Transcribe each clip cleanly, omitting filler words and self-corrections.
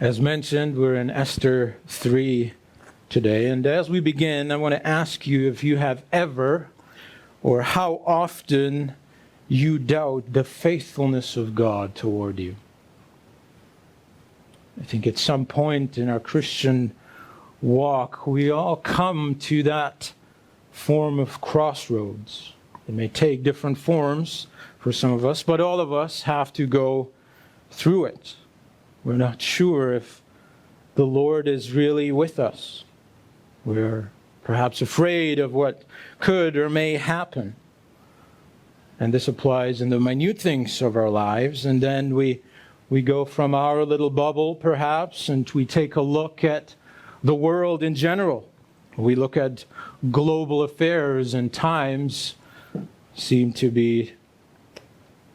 As mentioned, we're in Esther 3 today, and as we begin, I want to ask you if you have ever or how often you doubt the faithfulness of God toward you. I think at some point in our Christian walk, we all come to that form of crossroads. It may take different forms for some of us, but all of us have to go through it. We're not sure if the Lord is really with us. We're perhaps afraid of what could or may happen. And this applies in the minute things of our lives. And then we go from our little bubble, perhaps, and we take a look at the world in general. We look at global affairs, and times seem to be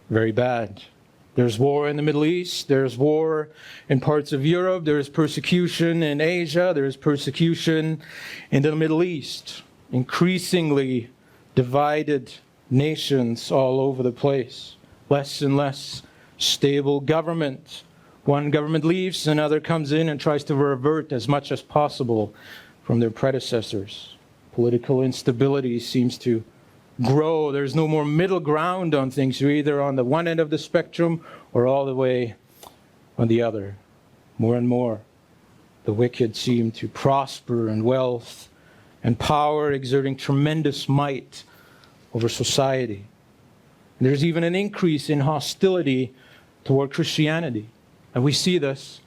very bad. There's war in the Middle East, there's war in parts of Europe, there's persecution in Asia, there's persecution in the Middle East. Increasingly divided nations all over the place. Less and less stable government. One government leaves, another comes in and tries to revert as much as possible from their predecessors. Political instability seems to grow. There's no more middle ground on things. You're either on the one end of the spectrum or all the way on the other. More and more, the wicked seem to prosper in wealth and power, exerting tremendous might over society. And there's even an increase in hostility toward Christianity. And we see this,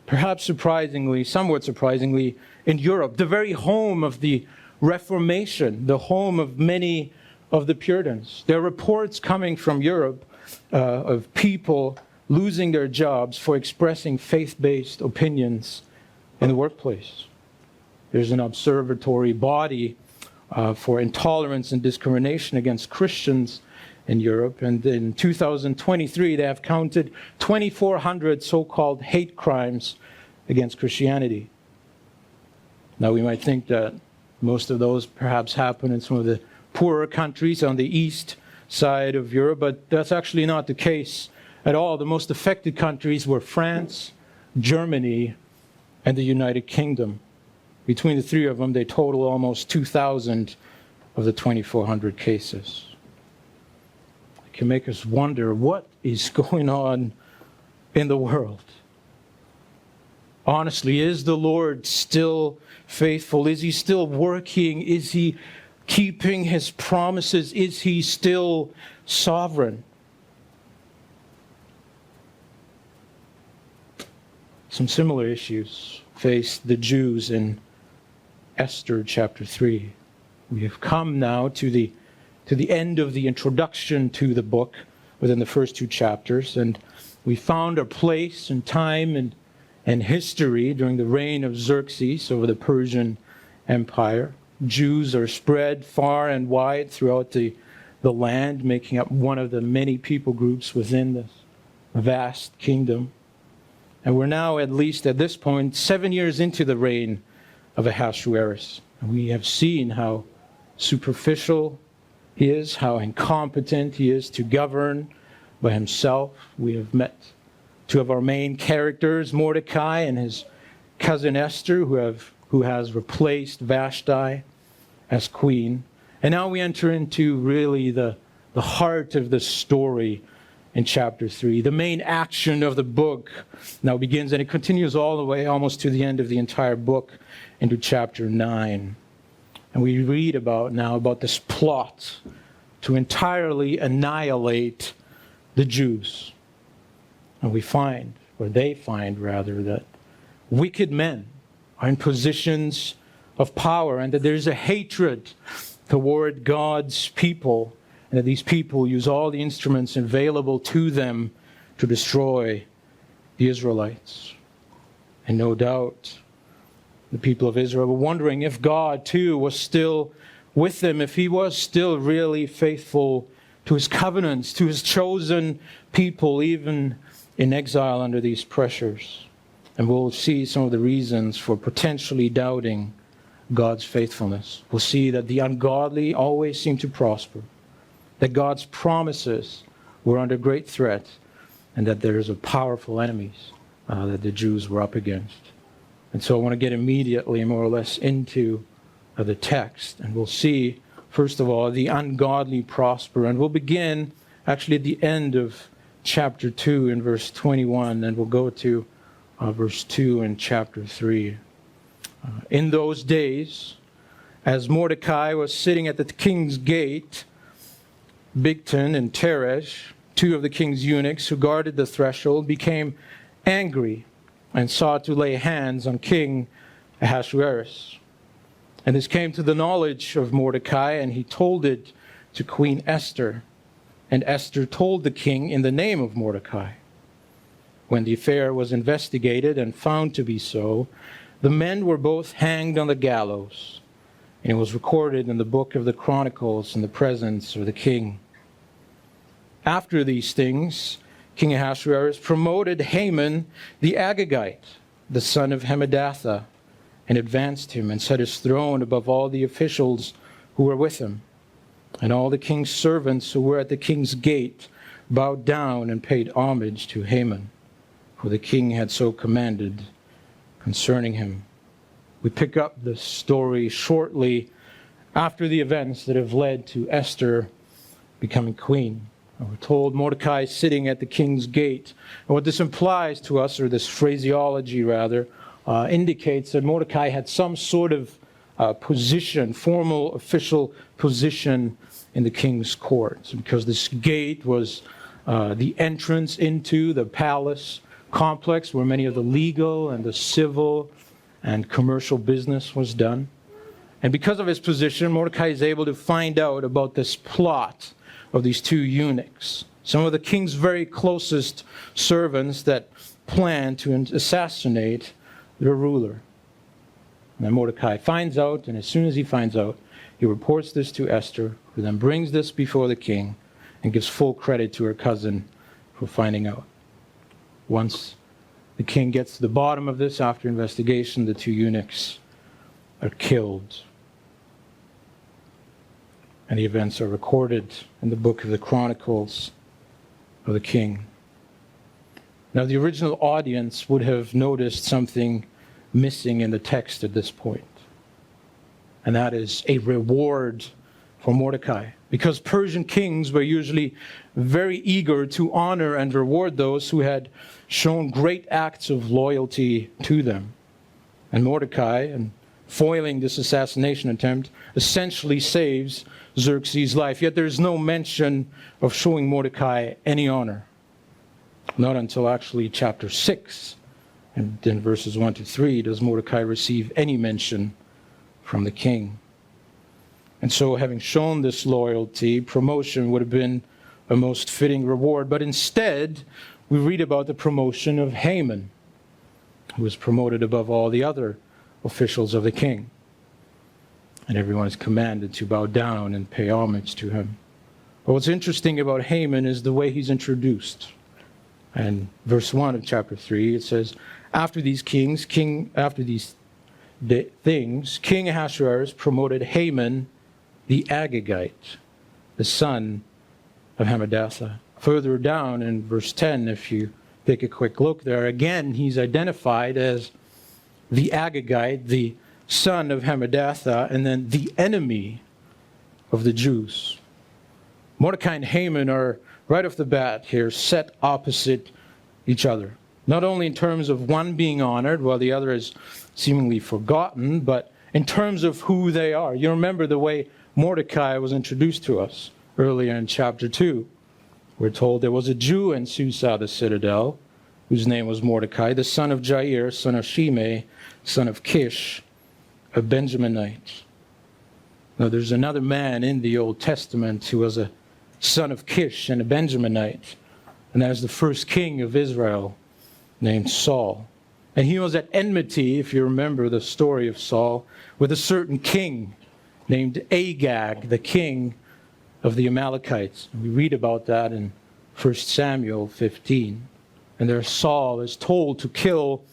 perhaps surprisingly, somewhat surprisingly, in Europe, the very home of the Reformation, the home of many of the Puritans. There are reports coming from Europe of people losing their jobs for expressing faith-based opinions in the workplace. There's an observatory body for intolerance and discrimination against Christians in Europe, and in 2023 they have counted 2,400 so-called hate crimes against Christianity. Now we might think that most of those perhaps happen in some of the poorer countries on the east side of Europe, but that's actually not the case at all. The most affected countries were France, Germany, and the United Kingdom. Between the three of them, they total almost 2,000 of the 2,400 cases. It can make us wonder what is going on in the world. Honestly, is the Lord still faithful? Is He still working? Is He keeping His promises? Is He still sovereign? Some similar issues face the Jews in Esther chapter 3. We have come now to the end of the introduction to the book within the first two chapters, and we found our place and time and history during the reign of Xerxes over the Persian Empire. Jews are spread far and wide throughout the land, making up one of the many people groups within this vast kingdom. And we're now, at least at this point, 7 years into the reign of Ahasuerus. And we have seen how superficial he is, how incompetent he is to govern by himself. We have met two of our main characters, Mordecai and his cousin Esther, who has replaced Vashti as queen. And now we enter into really the heart of the story in chapter 3. The main action of the book now begins, and it continues all the way almost to the end of the entire book into chapter 9. And we read about this plot to entirely annihilate the Jews. And they find, that wicked men are in positions of power, and that there's a hatred toward God's people, and that these people use all the instruments available to them to destroy the Israelites. And no doubt, the people of Israel were wondering if God too was still with them, if He was still really faithful to His covenants, to His chosen people, even in exile under these pressures. And we'll see some of the reasons for potentially doubting God's faithfulness. We'll see that the ungodly always seem to prosper, that God's promises were under great threat, and that there's powerful enemies that the Jews were up against. And so I want to get immediately more or less into the text. And we'll see, first of all, the ungodly prosper. And we'll begin actually at the end of chapter 2 in verse 21, and we'll go to verse 2 in chapter 3. In those days, as Mordecai was sitting at the king's gate, Bigtan and Teresh, two of the king's eunuchs who guarded the threshold, became angry and sought to lay hands on King Ahasuerus. And this came to the knowledge of Mordecai, and he told it to Queen Esther. And Esther told the king in the name of Mordecai. When the affair was investigated and found to be so, the men were both hanged on the gallows. And it was recorded in the book of the Chronicles in the presence of the king. After these things, King Ahasuerus promoted Haman the Agagite, the son of Hammedatha, and advanced him and set his throne above all the officials who were with him. And all the king's servants who were at the king's gate bowed down and paid homage to Haman, for the king had so commanded concerning him. We pick up the story shortly after the events that have led to Esther becoming queen. And we're told Mordecai is sitting at the king's gate. And what this implies to us, or this phraseology rather, indicates that Mordecai had some sort of position, formal, official position in the king's court. Because this gate was the entrance into the palace complex where many of the legal and the civil and commercial business was done. And because of his position, Mordecai is able to find out about this plot of these two eunuchs, some of the king's very closest servants that planned to assassinate their ruler. And then Mordecai finds out, and as soon as he finds out, he reports this to Esther, who then brings this before the king and gives full credit to her cousin for finding out. Once the king gets to the bottom of this, after investigation, the two eunuchs are killed. And the events are recorded in the book of the Chronicles of the king. Now, the original audience would have noticed something missing in the text at this point. And that is a reward for Mordecai. Because Persian kings were usually very eager to honor and reward those who had shown great acts of loyalty to them. And Mordecai, in foiling this assassination attempt, essentially saves Xerxes' life. Yet there is no mention of showing Mordecai any honor. Not until actually chapter 6, and in verses 1 to 3, does Mordecai receive any mention from the king. And so, having shown this loyalty, promotion would have been a most fitting reward. But instead, we read about the promotion of Haman, who was promoted above all the other officials of the king. And everyone is commanded to bow down and pay homage to him. But what's interesting about Haman is the way he's introduced. And verse 1 of chapter 3, it says, after these things, King Ahasuerus promoted Haman the Agagite, the son of Hammedatha. Further down in verse 10, if you take a quick look there, again he's identified as the Agagite, the son of Hammedatha, and then the enemy of the Jews. Mordecai and Haman are, right off the bat here, set opposite each other. Not only in terms of one being honored while the other is seemingly forgotten, but in terms of who they are. You remember the way Mordecai was introduced to us earlier in chapter 2. We're told there was a Jew in Susa, the citadel, whose name was Mordecai, the son of Jair, son of Shimei, son of Kish, a Benjaminite. Now there's another man in the Old Testament who was a son of Kish and a Benjaminite, and that is the first king of Israel, named Saul. And he was at enmity, if you remember the story of Saul, with a certain king named Agag, the king of the Amalekites. We read about that in 1 Samuel 15. And there Saul is told to kill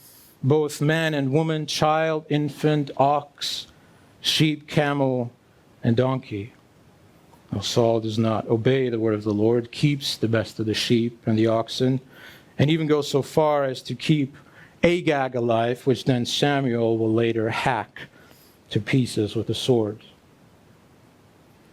both man and woman, child, infant, ox, sheep, camel, and donkey. Now Saul does not obey the word of the Lord, keeps the best of the sheep and the oxen, and even goes so far as to keep Agag alive, which then Samuel will later hack to pieces with a sword.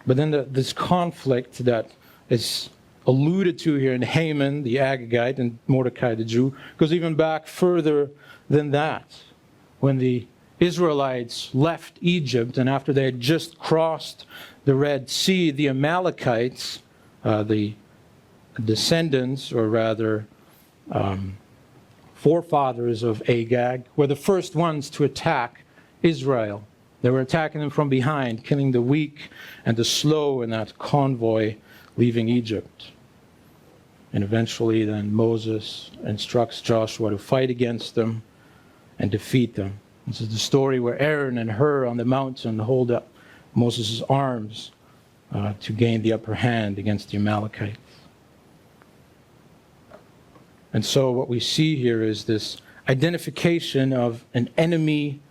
But then this conflict that is alluded to here in Haman, the Agagite, and Mordecai, the Jew, goes even back further than that. When the Israelites left Egypt, and after they had just crossed the Red Sea, the Amalekites, the descendants, or rather forefathers of Agag, were the first ones to attack Israel. They were attacking them from behind, killing the weak and the slow in that convoy leaving Egypt. And eventually then Moses instructs Joshua to fight against them and defeat them. This is the story where Aaron and Hur on the mountain hold up Moses' arms to gain the upper hand against the Amalekites. And so what we see here is this identification of an enemy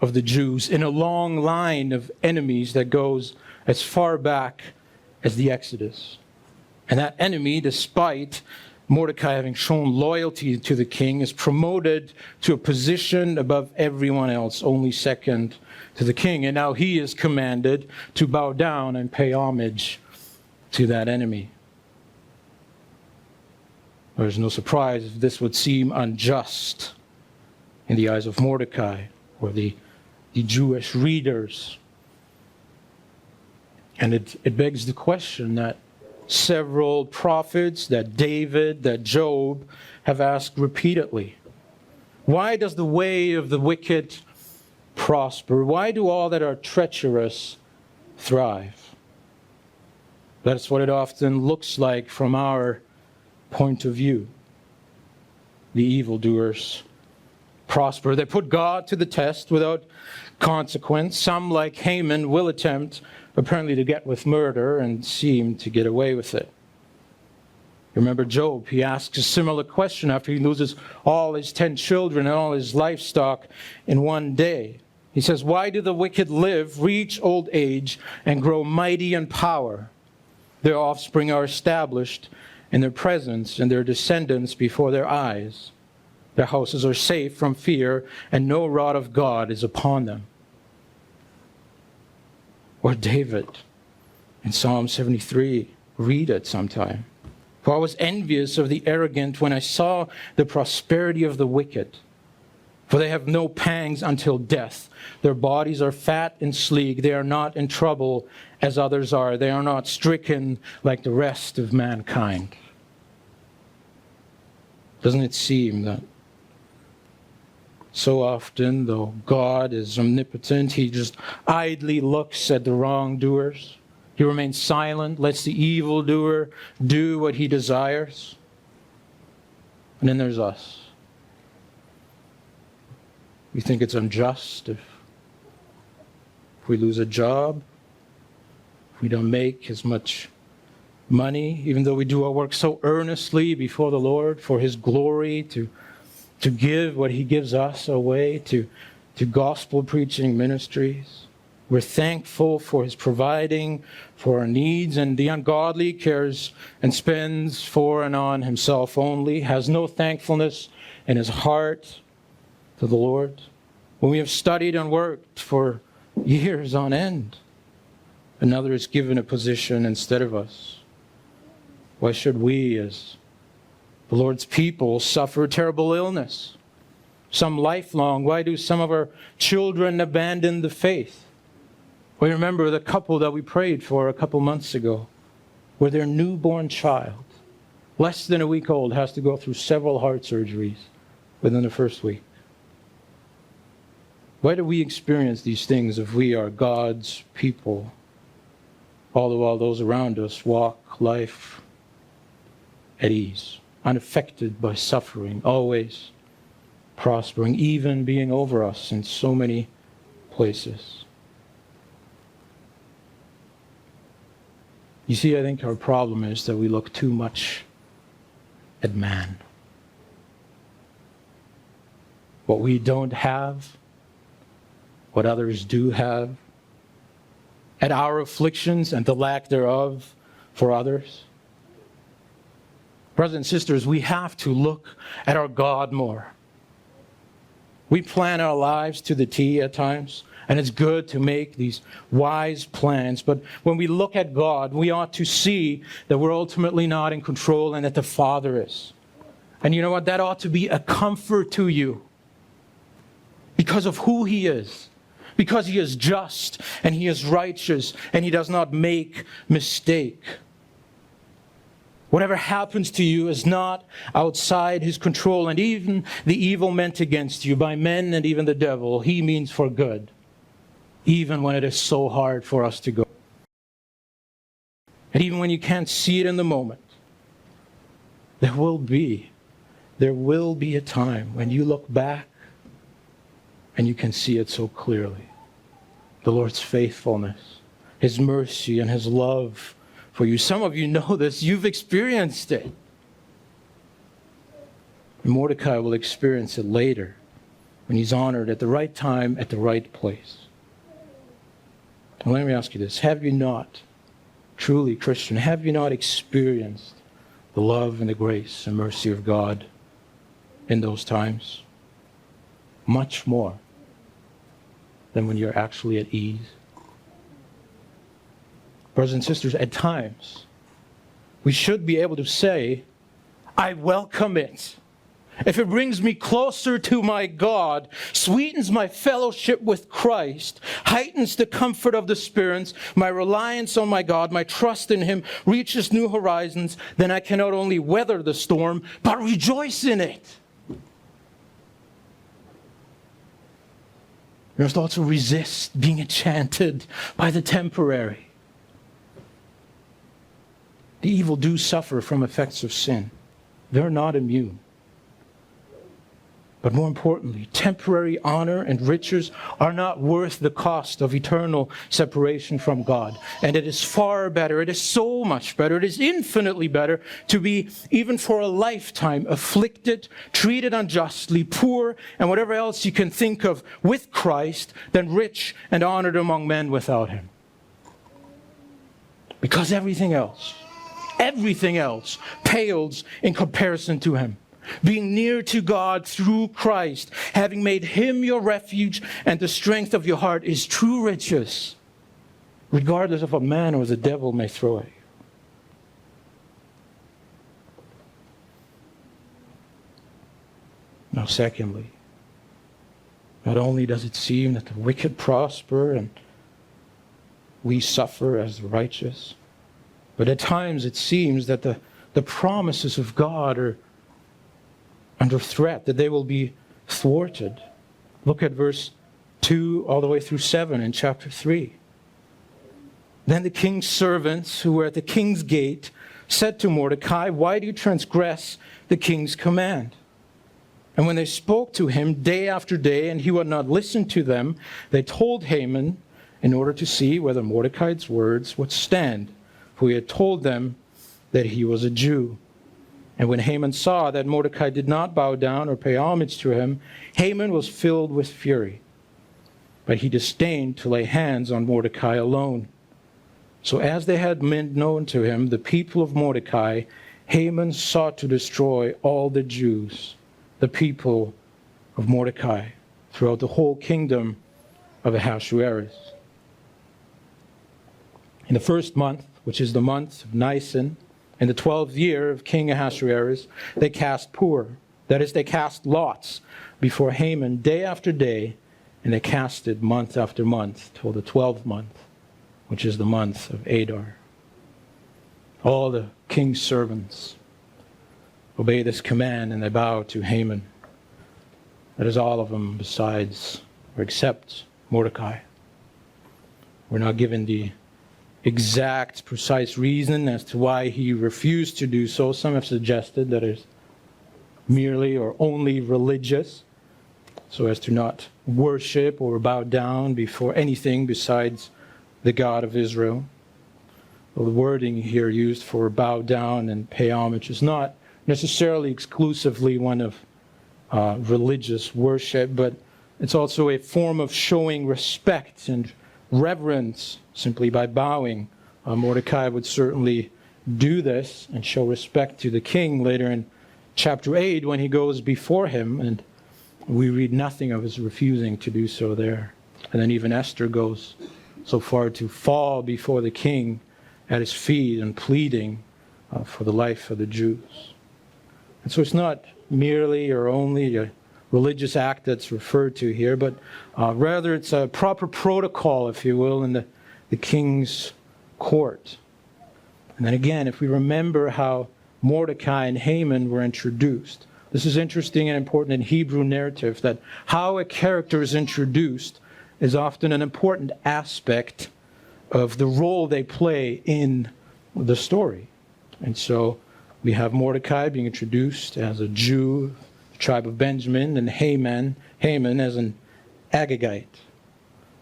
of the Jews in a long line of enemies that goes as far back as the Exodus. And that enemy, despite Mordecai having shown loyalty to the king, is promoted to a position above everyone else, only second to the king. And now he is commanded to bow down and pay homage to that enemy. There's no surprise if this would seem unjust in the eyes of Mordecai or the Jewish readers. And it begs the question that several prophets, that David, that Job have asked repeatedly. Why does the way of the wicked prosper? Why do all that are treacherous thrive? That's what it often looks like from our point of view. The evildoers prosper. They put God to the test without consequence. Some, like Haman, will attempt apparently to get with murder and seem to get away with it. Remember Job, he asks a similar question after he loses all his 10 children and all his livestock in one day. He says, "Why do the wicked live, reach old age, and grow mighty in power? Their offspring are established in their presence, and their descendants before their eyes. Their houses are safe from fear, and no rod of God is upon them." Or David in Psalm 73, read it sometime. "For I was envious of the arrogant when I saw the prosperity of the wicked. For they have no pangs until death. Their bodies are fat and sleek. They are not in trouble as others are. They are not stricken like the rest of mankind." Doesn't it seem that so often, though God is omnipotent, he just idly looks at the wrongdoers? He remains silent, lets the evildoer do what he desires. And then there's us. We think it's unjust if we lose a job, if we don't make as much money, even though we do our work so earnestly before the Lord for his glory, to give what he gives us away to gospel preaching ministries. We're thankful for his providing for our needs, and the ungodly cares and spends for and on himself only, has no thankfulness in his heart to the Lord. When we have studied and worked for years on end, another is given a position instead of us. Why should we, as the Lord's people, suffer terrible illness? Some lifelong. Why do some of our children abandon the faith? We remember the couple that we prayed for a couple months ago, where their newborn child, less than a week old, has to go through several heart surgeries within the first week. Why do we experience these things if we are God's people, all the while those around us walk life at ease, unaffected by suffering, always prospering, even being over us in so many places? You see, I think our problem is that we look too much at man. What we don't have, what others do have, at our afflictions and the lack thereof for others. Brothers and sisters, we have to look at our God more. We plan our lives to the T at times, and it's good to make these wise plans. But when we look at God, we ought to see that we're ultimately not in control and that the Father is. And you know what? That ought to be a comfort to you because of who He is. Because He is just and He is righteous and He does not make mistake. Whatever happens to you is not outside His control, and even the evil meant against you by men and even the devil, He means for good, even when it is so hard for us to go. And even when you can't see it in the moment, there will be a time when you look back and you can see it so clearly. The Lord's faithfulness, His mercy, and His love for you. Some of you know this. You've experienced it. And Mordecai will experience it later when he's honored at the right time, at the right place. And let me ask you this. Have you not, truly Christian, have you not experienced the love and the grace and mercy of God in those times? Much more than when you're actually at ease. Brothers and sisters, at times, we should be able to say, I welcome it. If it brings me closer to my God, sweetens my fellowship with Christ, heightens the comfort of the spirits, my reliance on my God, my trust in Him reaches new horizons, then I can not only weather the storm, but rejoice in it. We must also resist being enchanted by the temporary. The evil do suffer from effects of sin. They're not immune. But more importantly, temporary honor and riches are not worth the cost of eternal separation from God. And it is far better, it is so much better, it is infinitely better to be, even for a lifetime, afflicted, treated unjustly, poor, and whatever else you can think of with Christ than rich and honored among men without Him. Because everything else pales in comparison to Him. Being near to God through Christ, having made Him your refuge and the strength of your heart is true riches, regardless of what man or the devil may throw at you. Now, secondly, not only does it seem that the wicked prosper and we suffer as the righteous, but at times it seems that the promises of God are under threat, that they will be thwarted. Look at verse 2 all the way through 7 in chapter 3. Then the king's servants who were at the king's gate said to Mordecai, why do you transgress the king's command? And when they spoke to him day after day, and he would not listen to them, they told Haman in order to see whether Mordecai's words would stand, for he had told them that he was a Jew. And when Haman saw that Mordecai did not bow down or pay homage to him, Haman was filled with fury. But he disdained to lay hands on Mordecai alone. So as they had made known to him the people of Mordecai, Haman sought to destroy all the Jews, the people of Mordecai, throughout the whole kingdom of Ahasuerus. In the first month, which is the month of Nisan, in the 12th year of King Ahasuerus, they cast pur, that is, they cast lots before Haman day after day, and they cast it month after month till the 12th month, which is the month of Adar. All the king's servants obey this command and they bow to Haman. That is all of them besides or except Mordecai. We're not given the exact, precise reason as to why he refused to do so. Some have suggested that it's merely or only religious, so as to not worship or bow down before anything besides the God of Israel. Well, the wording here used for bow down and pay homage is not necessarily exclusively one of religious worship, but it's also a form of showing respect and reverence simply by bowing. Mordecai would certainly do this and show respect to the king later in chapter 8 when he goes before him and We read nothing of his refusing to do so there. And then even Esther goes so far to fall before the king at his feet and pleading for the life of the Jews. And so it's not merely or only a religious act that's referred to here, but rather it's a proper protocol, if you will, in the king's court. And then again, if we remember how Mordecai and Haman were introduced, this is interesting and important in Hebrew narrative, that how a character is introduced is often an important aspect of the role they play in the story. And so we have Mordecai being introduced as a Jew, the tribe of Benjamin, and Haman as an Agagite.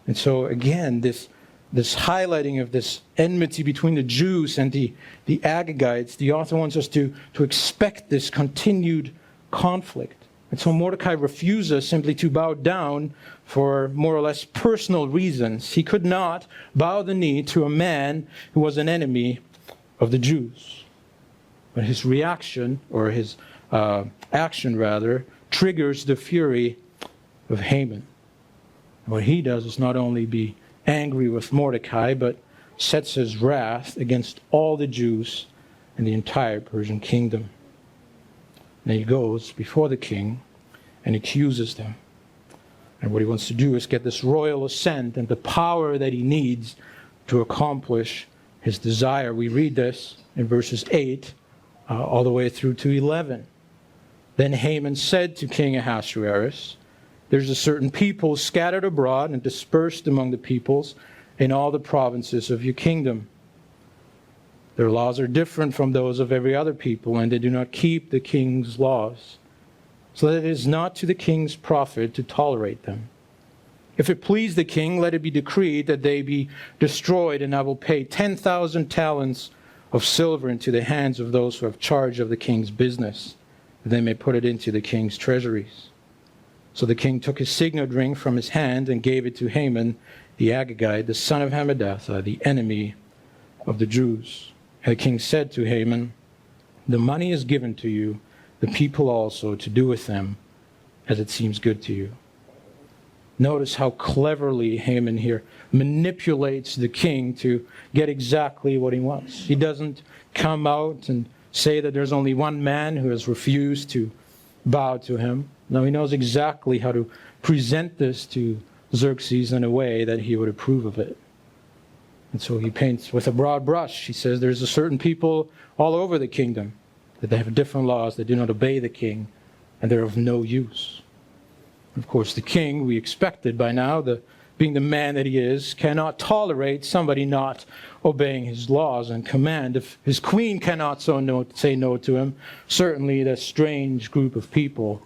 And so again, this highlighting of this enmity between the Jews and the Agagites, the author wants us to expect this continued conflict. And so Mordecai refuses simply to bow down for more or less personal reasons. He could not bow the knee to a man who was an enemy of the Jews. But his reaction, or his action rather, triggers the fury of Haman. And what he does is not only be angry with Mordecai, but sets his wrath against all the Jews in the entire Persian kingdom. And he goes before the king and accuses them. And what he wants to do is get this royal assent and the power that he needs to accomplish his desire. We read this in verses 8 all the way through to 11. Then Haman said to King Ahasuerus, "There's a certain people scattered abroad and dispersed among the peoples in all the provinces of your kingdom. Their laws are different from those of every other people, and they do not keep the king's laws. So that it is not to the king's profit to tolerate them. If it please the king, let it be decreed that they be destroyed, and I will pay 10,000 talents of silver into the hands of those who have charge of the king's business, that they may put it into the king's treasuries." So the king took his signet ring from his hand and gave it to Haman the Agagite, the son of Hammedatha, the enemy of the Jews. And the king said to Haman, "The money is given to you, the people also, to do with them as it seems good to you." Notice how cleverly Haman here manipulates the king to get exactly what he wants. He doesn't come out and say that there's only one man who has refused to bow to him. No, he knows exactly how to present this to Xerxes in a way that he would approve of it. And so he paints with a broad brush. He says there's a certain people all over the kingdom that they have different laws, they do not obey the king, and they're of no use. Of course, the king, we expected by now, being the man that he is, cannot tolerate somebody not obeying his laws and command. If his queen cannot say no to him, certainly that strange group of people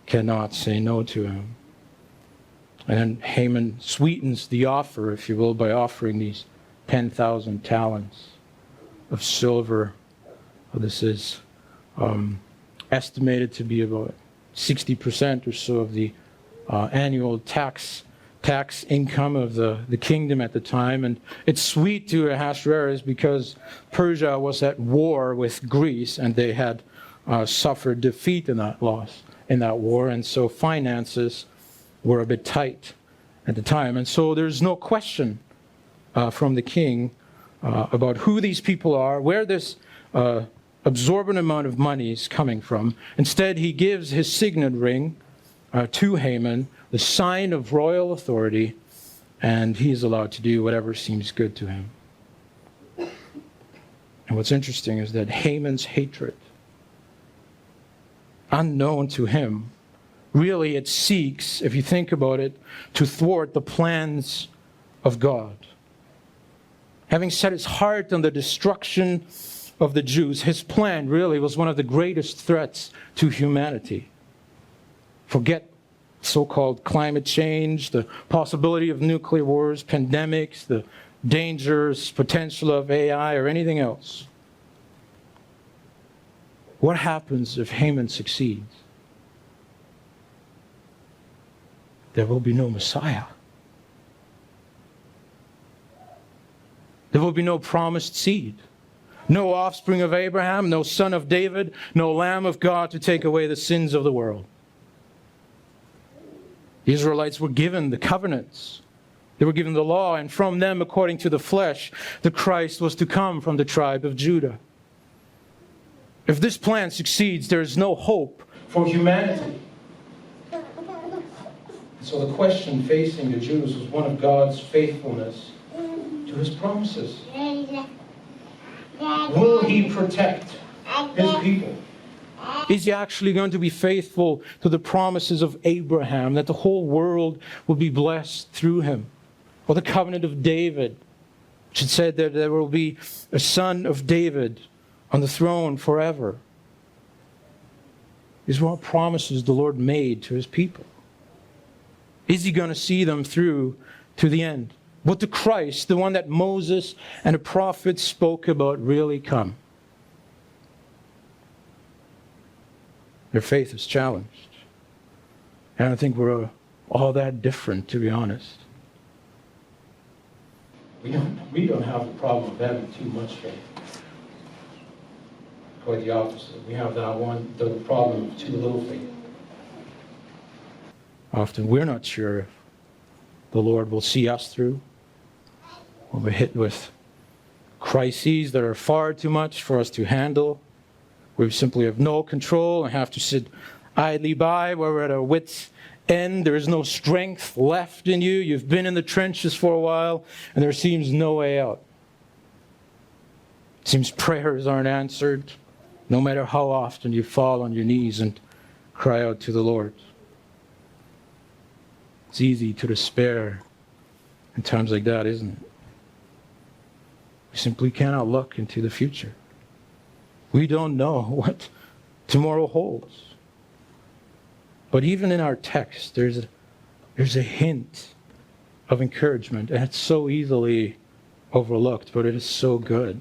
cannot say no to him. And then Haman sweetens the offer, if you will, by offering these 10,000 talents of silver. This is estimated to be about 60% or so of the annual tax income of the kingdom at the time. And it's sweet to Ahasuerus because Persia was at war with Greece, and they had suffered defeat in that war, and so finances were a bit tight at the time. And so there's no question from the king about who these people are, where this absorbent amount of money is coming from. Instead, he gives his signet ring to Haman, the sign of royal authority, and he is allowed to do whatever seems good to him. And what's interesting is that Haman's hatred, unknown to him, really it seeks, if you think about it, to thwart the plans of God. Having set his heart on the destruction of the Jews, his plan really was one of the greatest threats to humanity. Forget so-called climate change, the possibility of nuclear wars, pandemics, the dangers, potential of AI, or anything else. What happens if Haman succeeds? There will be no Messiah. There will be no promised seed. No offspring of Abraham, no son of David, no Lamb of God to take away the sins of the world. The Israelites were given the covenants. They were given the law, and from them, according to the flesh, the Christ was to come from the tribe of Judah. If this plan succeeds, there is no hope for humanity. So the question facing the Jews was one of God's faithfulness to His promises. Will He protect His people? Is He actually going to be faithful to the promises of Abraham, that the whole world will be blessed through him? Or the covenant of David, which had said that there will be a son of David on the throne forever. These were all promises the Lord made to His people. Is He going to see them through to the end? Would the Christ, the one that Moses and the prophets spoke about, really come? Their faith is challenged. And I don't think we're all that different, to be honest. We don't have the problem of having too much faith. Quite the opposite. We have the problem of too little faith. Often we're not sure if the Lord will see us through. When we're hit with crises that are far too much for us to handle, we simply have no control and have to sit idly by, where we're at our wits' end. There is no strength left in you. You've been in the trenches for a while, and there seems no way out. It seems prayers aren't answered, no matter how often you fall on your knees and cry out to the Lord. It's easy to despair in times like that, isn't it? We simply cannot look into the future. We don't know what tomorrow holds. But even in our text, there's a hint of encouragement, and it's so easily overlooked, but it is so good.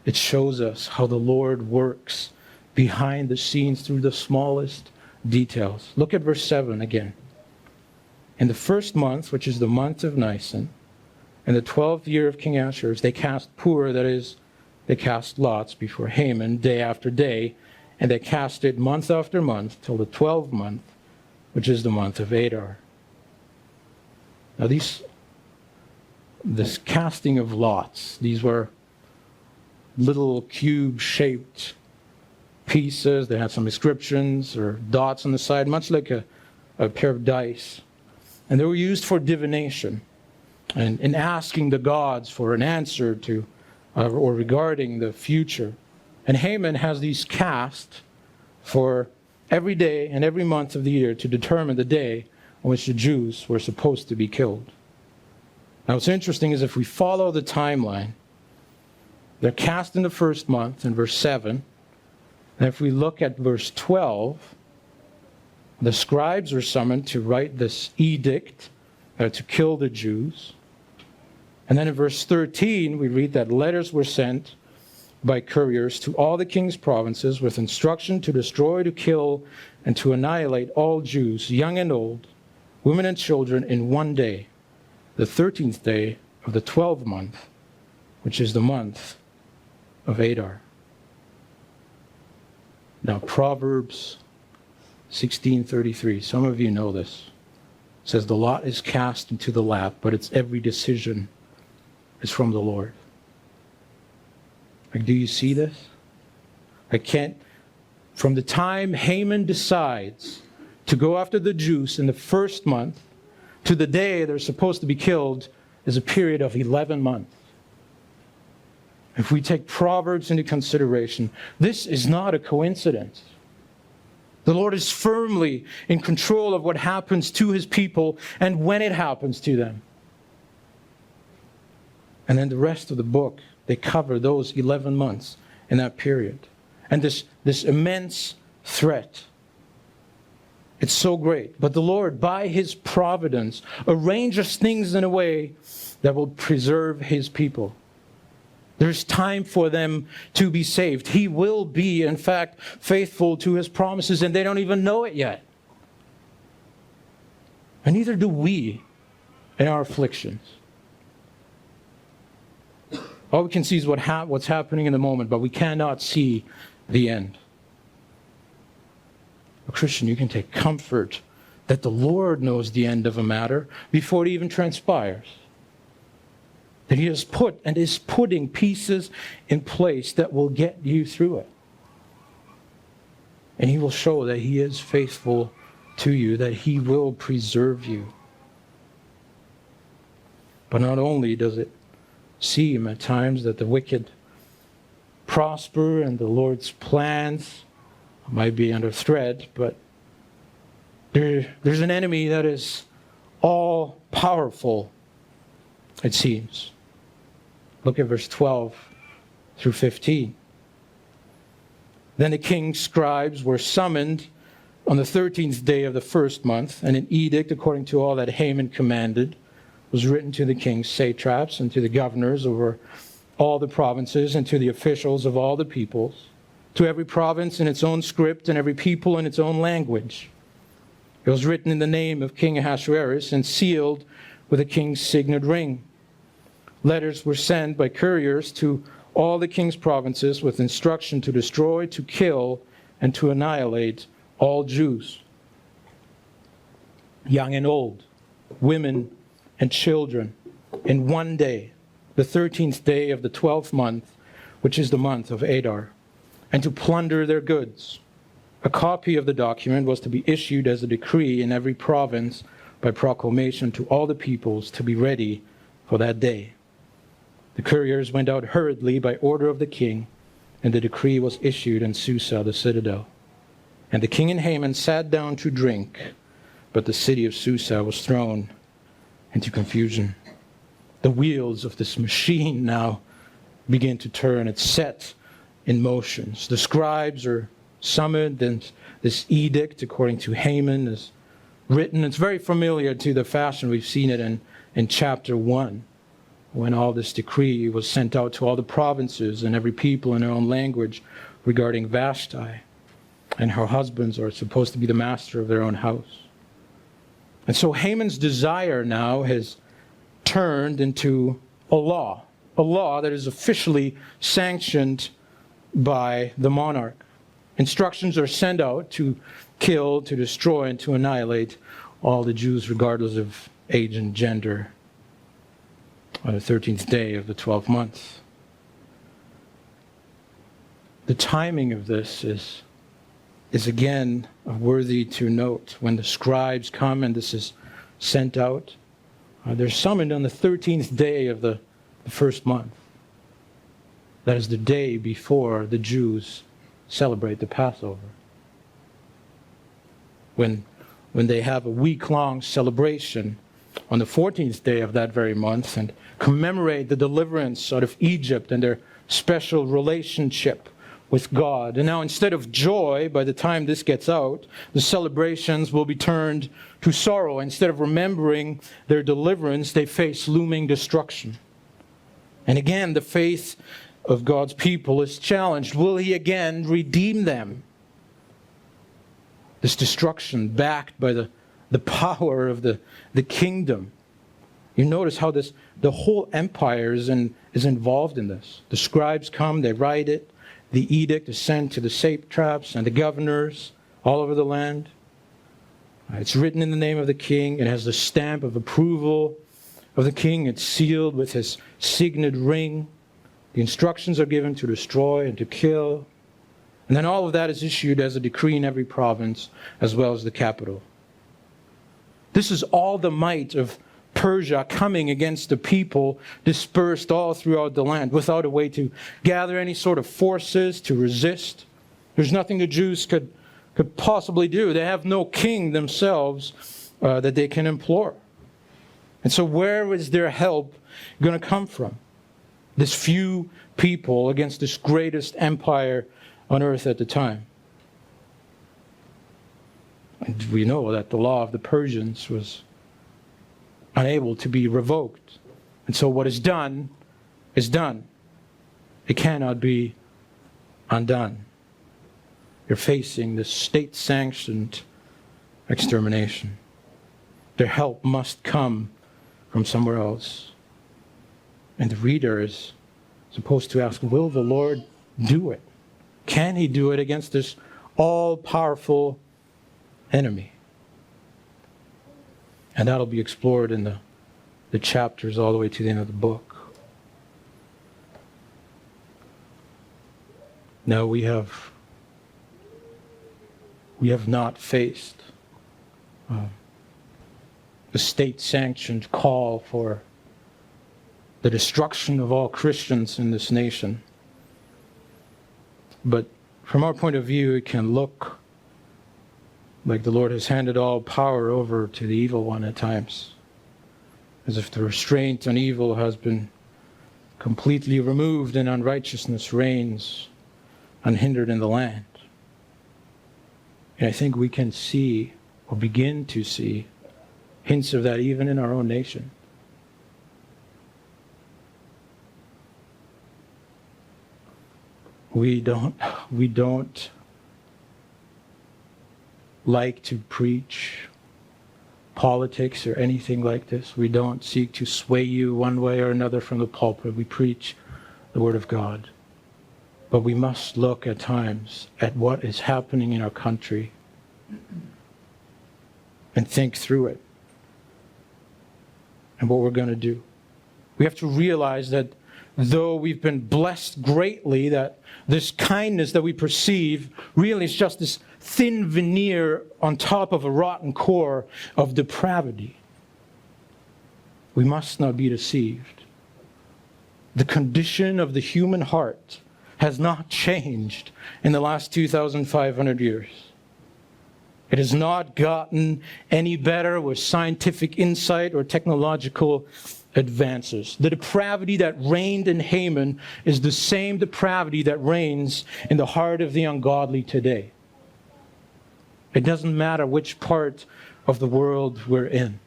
It shows us how the Lord works behind the scenes through the smallest details. Look at verse 7 again. In the first month, which is the month of Nisan, in the 12th year of King Ahasuerus, they cast pur, that is, they cast lots before Haman day after day, and they cast it month after month till the 12th month, which is the month of Adar. Now this casting of lots, these were little cube-shaped pieces. They had some inscriptions or dots on the side, much like a pair of dice. And they were used for divination and in asking the gods for an answer to or regarding the future. And Haman has these cast for every day and every month of the year to determine the day on which the Jews were supposed to be killed. Now what's interesting is if we follow the timeline, they're cast in the first month in verse 7. And if we look at verse 12, the scribes were summoned to write this edict to kill the Jews. And then in verse 13, we read that letters were sent by couriers to all the king's provinces with instruction to destroy, to kill, and to annihilate all Jews, young and old, women and children, in one day, the 13th day of the 12th month, which is the month of Adar. Now, Proverbs 16:33, some of you know this, says the lot is cast into the lap, but its every decision is from the Lord. Like, do you see this? From the time Haman decides to go after the Jews in the first month to the day they're supposed to be killed is a period of 11 months. If we take Proverbs into consideration, this is not a coincidence. The Lord is firmly in control of what happens to His people and when it happens to them. And then the rest of the book, they cover those 11 months in that period. And this immense threat. It's so great. But the Lord, by His providence, arranges things in a way that will preserve His people. There's time for them to be saved. He will be, in fact, faithful to His promises, and they don't even know it yet. And neither do we in our afflictions. All we can see is what's happening in the moment, but we cannot see the end. A Christian, you can take comfort that the Lord knows the end of a matter before it even transpires. That He has put and is putting pieces in place that will get you through it. And He will show that He is faithful to you, that He will preserve you. But not only does it seem at times that the wicked prosper and the Lord's plans might be under threat, but there's an enemy that is all powerful, it seems. Look at verse 12 through 15. Then the king's scribes were summoned on the 13th day of the first month, and an edict according to all that Haman commanded was written to the king's satraps and to the governors over all the provinces and to the officials of all the peoples, to every province in its own script and every people in its own language. It was written in the name of King Ahasuerus and sealed with a king's signet ring. Letters were sent by couriers to all the king's provinces with instruction to destroy, to kill, and to annihilate all Jews, young and old, women and children, in one day, the 13th day of the 12th month, which is the month of Adar, and to plunder their goods. A copy of the document was to be issued as a decree in every province by proclamation to all the peoples to be ready for that day. The couriers went out hurriedly by order of the king, and the decree was issued in Susa, the citadel. And the king and Haman sat down to drink, but the city of Susa was thrown into confusion. The wheels of this machine now begin to turn. It's set in motions. The scribes are summoned, and this edict, according to Haman, is written. It's very familiar to the fashion. We've seen it in chapter 1, when all this decree was sent out to all the provinces and every people in their own language regarding Vashti, and her husbands are supposed to be the master of their own house. And so Haman's desire now has turned into a law that is officially sanctioned by the monarch. Instructions are sent out to kill, to destroy, and to annihilate all the Jews regardless of age and gender on the 13th day of the 12th month. The timing of this is again worthy to note. When the scribes come and this is sent out, they're summoned on the 13th day of the first month. That is the day before the Jews celebrate the Passover. When they have a week-long celebration on the 14th day of that very month and commemorate the deliverance out of Egypt and their special relationship with God. And now instead of joy, by the time this gets out, the celebrations will be turned to sorrow. Instead of remembering their deliverance, they face looming destruction. And again, the faith of God's people is challenged. Will He again redeem them? This destruction backed by the power of the kingdom. You notice how the whole empire is involved in this. The scribes come, they write it. The edict is sent to the satraps and the governors all over the land. It's written in the name of the king. It has the stamp of approval of the king. It's sealed with his signet ring. The instructions are given to destroy and to kill. And then all of that is issued as a decree in every province as well as the capital. This is all the might of Persia coming against the people dispersed all throughout the land without a way to gather any sort of forces to resist. There's nothing the Jews could possibly do. They have no king themselves that they can implore. And so where is their help going to come from? This few people against this greatest empire on earth at the time. And we know that the law of the Persians was unable to be revoked. And so what is done is done. It cannot be undone. You're facing this state-sanctioned extermination. Their help must come from somewhere else. And the reader is supposed to ask, will the Lord do it? Can He do it against this all-powerful enemy? And that'll be explored in the chapters all the way to the end of the book. No, we have not faced the state-sanctioned call for the destruction of all Christians in this nation. But from our point of view, it can look like the Lord has handed all power over to the evil one at times, as if the restraint on evil has been completely removed and unrighteousness reigns unhindered in the land. And I think we can see, or begin to see, hints of that even in our own nation. We don't like to preach politics or anything like this. We don't seek to sway you one way or another from the pulpit. We preach the Word of God. But we must look at times at what is happening in our country and think through it and what we're going to do. We have to realize that though we've been blessed greatly, that this kindness that we perceive really is just this thin veneer on top of a rotten core of depravity. We must not be deceived. The condition of the human heart has not changed in the last 2,500 years. It has not gotten any better with scientific insight or technological advances. The depravity that reigned in Haman is the same depravity that reigns in the heart of the ungodly today. It doesn't matter which part of the world we're in.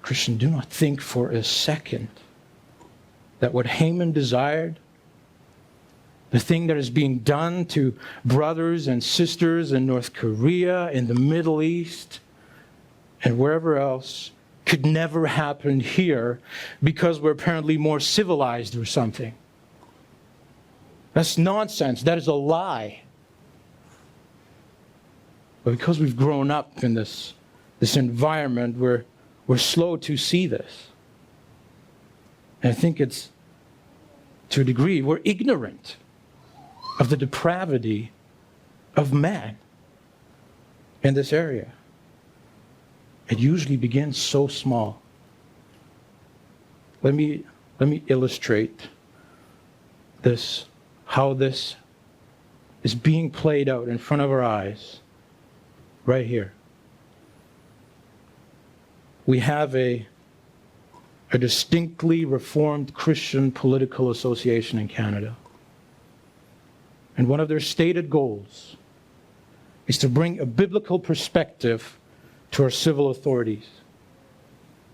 Christian, do not think for a second that what Haman desired, the thing that is being done to brothers and sisters in North Korea, in the Middle East, and wherever else, could never happen here because we're apparently more civilized or something. That's nonsense. That is a lie. But because we've grown up in this environment, we're slow to see this. And I think it's, to a degree, we're ignorant of the depravity of man in this area. It usually begins so small. Let me illustrate this, how this is being played out in front of our eyes right here. We have a distinctly Reformed Christian political association in Canada. And one of their stated goals is to bring a biblical perspective to our civil authorities.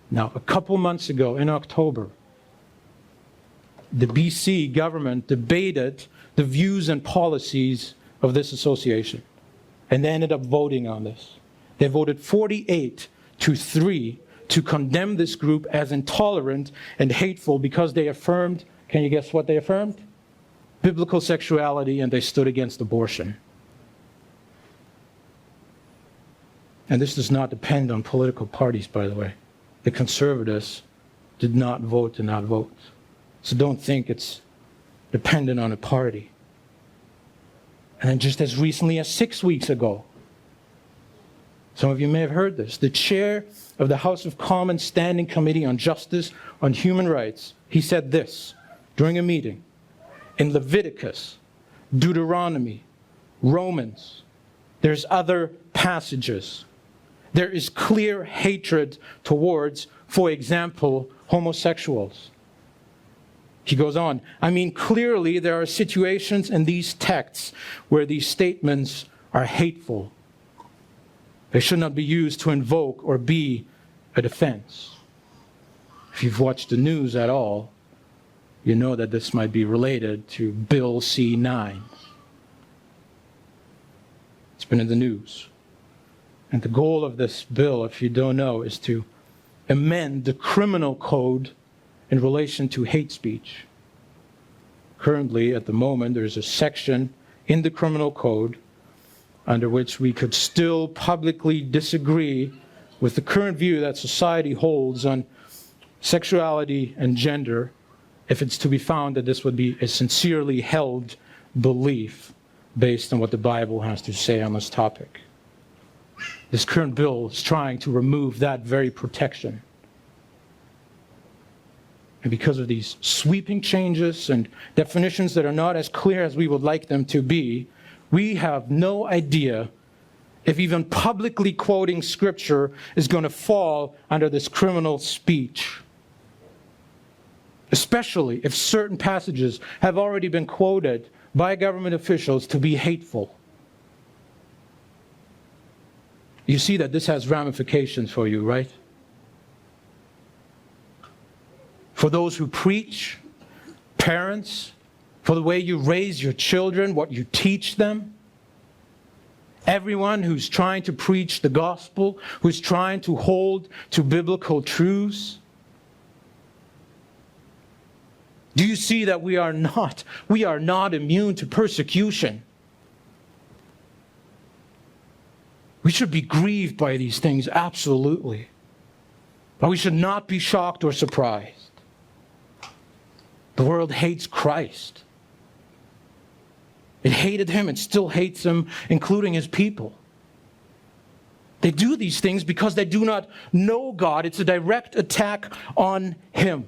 Now, a couple months ago, in October, the BC government debated the views and policies of this association, and they ended up voting on this. They voted 48-3 to condemn this group as intolerant and hateful because they affirmed, can you guess what they affirmed? Biblical sexuality, and they stood against abortion. And this does not depend on political parties, by the way. The Conservatives did not vote to not vote. So don't think it's dependent on a party. And then just as recently as 6 weeks ago, some of you may have heard this, the chair of the House of Commons Standing Committee on Justice on Human Rights, he said this during a meeting: in Leviticus, Deuteronomy, Romans, there's other passages. There is clear hatred towards, for example, homosexuals. He goes on, I mean, clearly there are situations in these texts where these statements are hateful. They should not be used to invoke or be a defense. If you've watched the news at all, you know that this might be related to Bill C-9. It's been in the news. And the goal of this bill, if you don't know, is to amend the criminal code in relation to hate speech. Currently, at the moment, there's a section in the criminal code under which we could still publicly disagree with the current view that society holds on sexuality and gender, if it's to be found that this would be a sincerely held belief based on what the Bible has to say on this topic. This current bill is trying to remove that very protection. And because of these sweeping changes and definitions that are not as clear as we would like them to be, we have no idea if even publicly quoting Scripture is going to fall under this criminal speech. Especially if certain passages have already been quoted by government officials to be hateful. You see that this has ramifications for you, right? For those who preach, parents, for the way you raise your children, what you teach them. Everyone who's trying to preach the gospel, who's trying to hold to biblical truths. Do you see that we are not immune to persecution? We should be grieved by these things, absolutely. But we should not be shocked or surprised. The world hates Christ. It hated him and still hates him, including his people. They do these things because they do not know God. It's a direct attack on him.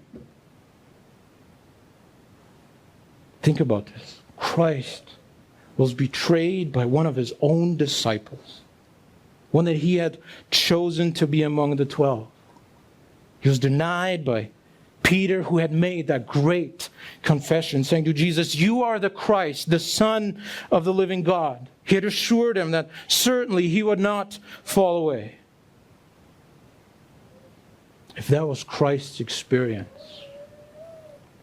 Think about this. Christ was betrayed by one of his own disciples, one that he had chosen to be among the 12. He was denied by Peter, who had made that great confession, saying to Jesus, "You are the Christ, the Son of the living God." He had assured him that certainly he would not fall away. If that was Christ's experience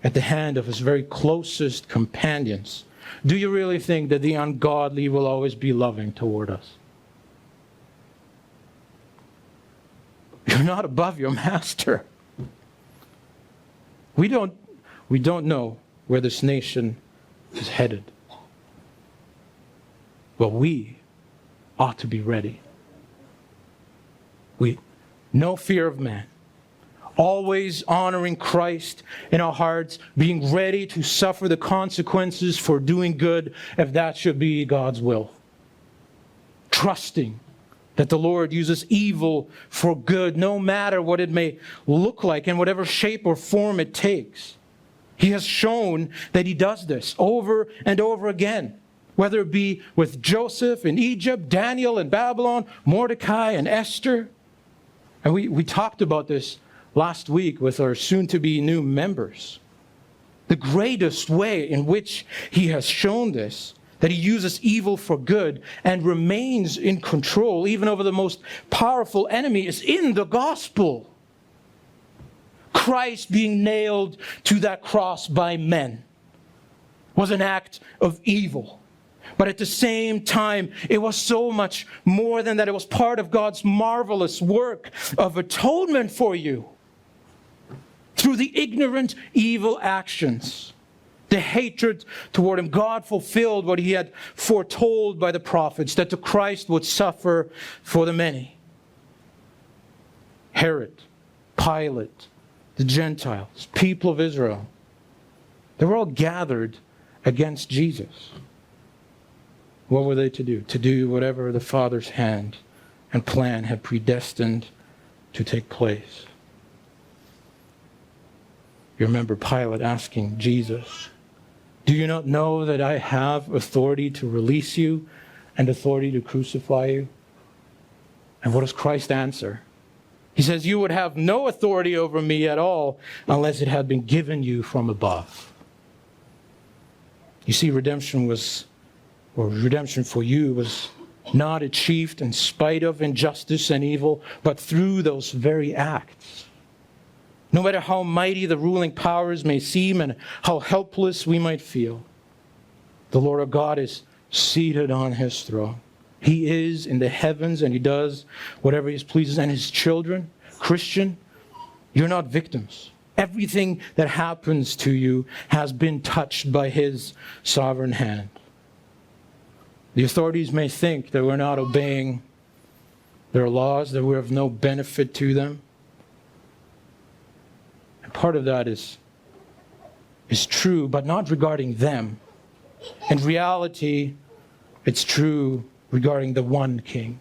at the hand of his very closest companions, do you really think that the ungodly will always be loving toward us? You're not above your master. We don't know where this nation is headed. Well, we ought to be ready. No fear of man. Always honoring Christ in our hearts, being ready to suffer the consequences for doing good if that should be God's will. Trusting that the Lord uses evil for good, no matter what it may look like in whatever shape or form it takes. He has shown that he does this over and over again, whether it be with Joseph in Egypt, Daniel in Babylon, Mordecai and Esther. And we talked about this last week with our soon-to-be new members. The greatest way in which he has shown this, that he uses evil for good and remains in control even over the most powerful enemy, is in the gospel. Christ being nailed to that cross by men was an act of evil. But at the same time, it was so much more than that. It was part of God's marvelous work of atonement for you. Through the ignorant, evil actions, the hatred toward him, God fulfilled what he had foretold by the prophets, that the Christ would suffer for the many. Herod, Pilate, the Gentiles, people of Israel, they were all gathered against Jesus. What were they to do? To do whatever the Father's hand and plan had predestined to take place. You remember Pilate asking Jesus, "Do you not know that I have authority to release you and authority to crucify you?" And what does Christ answer? He says, "You would have no authority over me at all unless it had been given you from above." You see, redemption for you was not achieved in spite of injustice and evil, but through those very acts. No matter how mighty the ruling powers may seem and how helpless we might feel, the Lord our God is seated on his throne. He is in the heavens and he does whatever he pleases. And his children, Christian, you're not victims. Everything that happens to you has been touched by his sovereign hand. The authorities may think that we're not obeying There are laws that were of no benefit to them. And part of that is true, but not regarding them. In reality, it's true regarding the one King,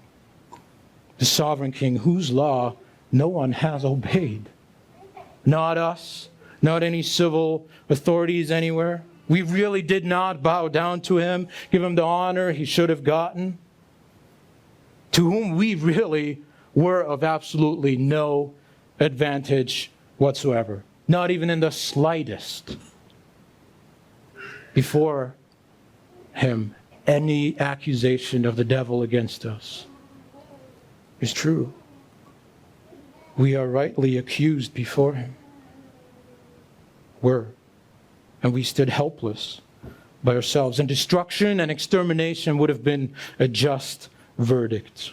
the sovereign King, whose law no one has obeyed. Not us, not any civil authorities anywhere. We really did not bow down to him, give him the honor he should have gotten, to whom we really were of absolutely no advantage whatsoever, not even in the slightest. Before him, any accusation of the devil against us is true. We are rightly accused before him. And we stood helpless by ourselves. And destruction and extermination would have been a just verdict.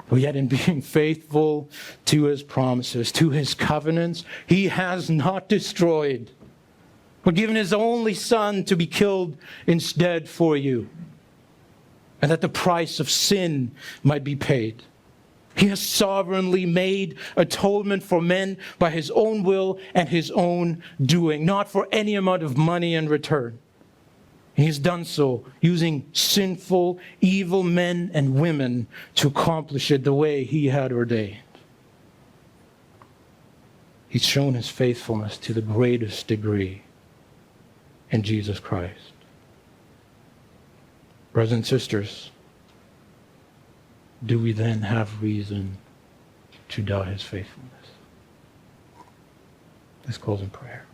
But yet in being faithful to his promises, to his covenants, he has not destroyed, but given his only Son to be killed instead for you, and that the price of sin might be paid. He has sovereignly made atonement for men by his own will and his own doing, not for any amount of money in return. He has done so using sinful, evil men and women to accomplish it the way he had ordained. He's shown his faithfulness to the greatest degree in Jesus Christ. Brothers and sisters, do we then have reason to doubt his faithfulness? Let's close in prayer.